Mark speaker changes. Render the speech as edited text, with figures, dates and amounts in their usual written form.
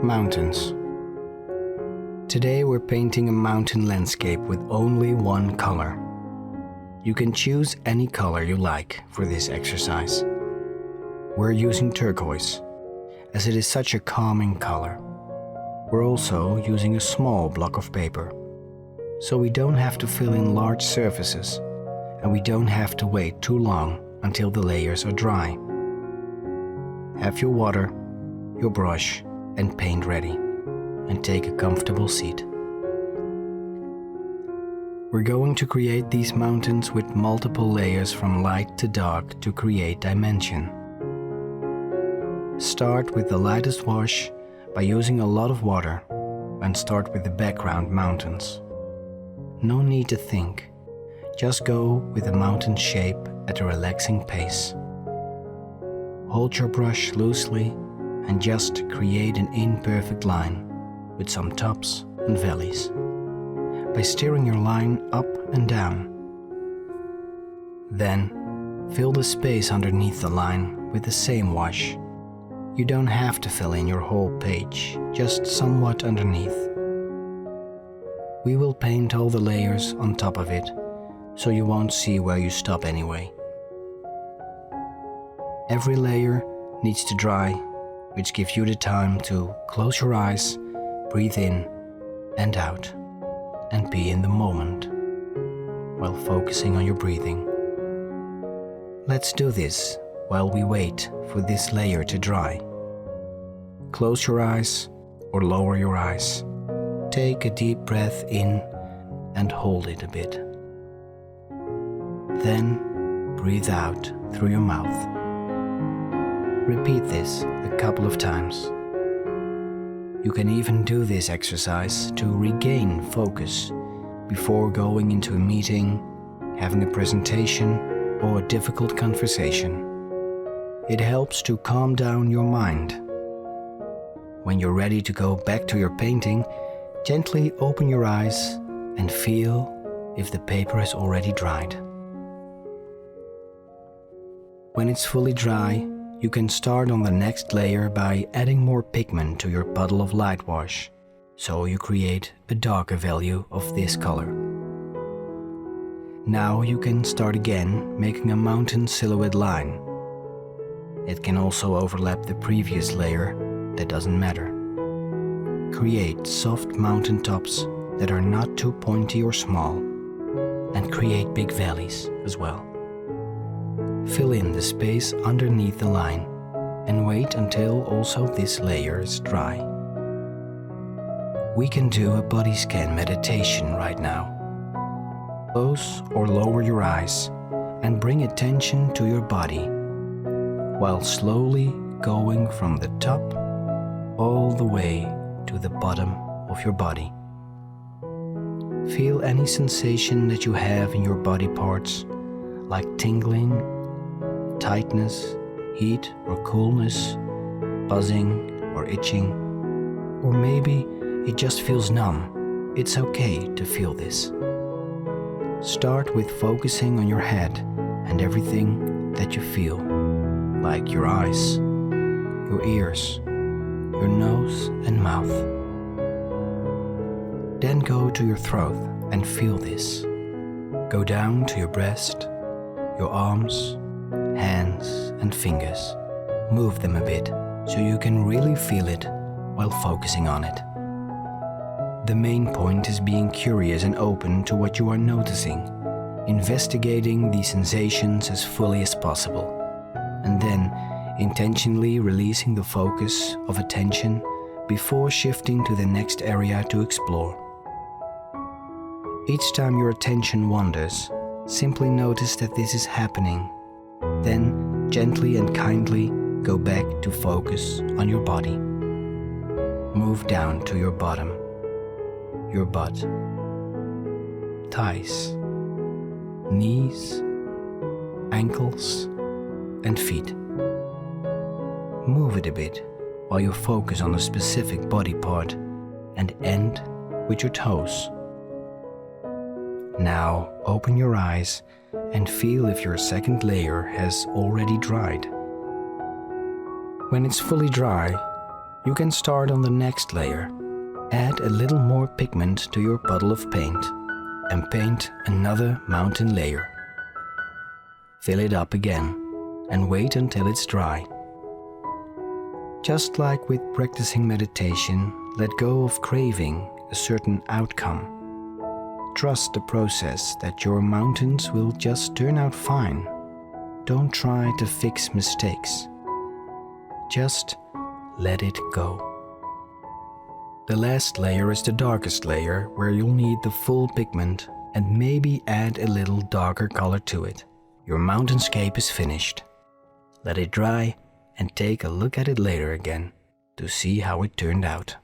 Speaker 1: Mountains. Today we're painting a mountain landscape with only one color. You can choose any color you like for this exercise. We're using turquoise, as it is such a calming color. We're also using a small block of paper, so we don't have to fill in large surfaces, and we don't have to wait too long until the layers are dry. Have your water, your brush, and paint ready, and take a comfortable seat. We're going to create these mountains with multiple layers from light to dark to create dimension. Start with the lightest wash by using a lot of water, and start with the background mountains. No need to think, just go with the mountain shape at a relaxing pace. Hold your brush loosely and just create an imperfect line with some tops and valleys by steering your line up and down. Then fill the space underneath the line with the same wash. You don't have to fill in your whole page, just somewhat underneath. We will paint all the layers on top of it, so you won't see where you stop anyway. Every layer needs to dry, which gives you the time to close your eyes, breathe in and out, and be in the moment while focusing on your breathing. Let's do this while we wait for this layer to dry. Close your eyes or lower your eyes. Take a deep breath in and hold it a bit. Then breathe out through your mouth. Repeat this a couple of times. You can even do this exercise to regain focus before going into a meeting, having a presentation, or a difficult conversation. It helps to calm down your mind. When you're ready to go back to your painting, gently open your eyes and feel if the paper has already dried. When it's fully dry, you can start on the next layer by adding more pigment to your puddle of light wash, so you create a darker value of this color. Now you can start again making a mountain silhouette line. It can also overlap the previous layer, that doesn't matter. Create soft mountain tops that are not too pointy or small, and create big valleys as well. Fill in the space underneath the line and wait until also this layer is dry. We can do a body scan meditation right now. Close or lower your eyes and bring attention to your body while slowly going from the top all the way to the bottom of your body. Feel any sensation that you have in your body parts, like tingling, tightness, heat or coolness, buzzing or itching, or maybe it just feels numb. It's okay to feel this. Start with focusing on your head and everything that you feel, like your eyes, your ears, your nose and mouth. Then go to your throat and feel this. Go down to your breast, your arms, hands and fingers. Move them a bit so you can really feel it while focusing on it. The main point is being curious and open to what you are noticing, investigating the sensations as fully as possible, and then intentionally releasing the focus of attention before shifting to the next area to explore. Each time your attention wanders, simply notice that this is happening. Then, gently and kindly, go back to focus on your body. Move down to your bottom, your butt, thighs, knees, ankles, and feet. Move it a bit while you focus on a specific body part and end with your toes. Now open your eyes and feel if your second layer has already dried. When it's fully dry, You can start on the next layer. Add a little more pigment to your puddle of paint and paint another mountain layer. Fill it up again and wait until it's dry. Just like with practicing meditation, let go of craving a certain outcome. Trust the process that your mountains will just turn out fine. Don't try to fix mistakes. Just let it go. The last layer is the darkest layer, where you'll need the full pigment and maybe add a little darker color to it. Your mountainscape is finished. Let it dry and take a look at it later again to see how it turned out.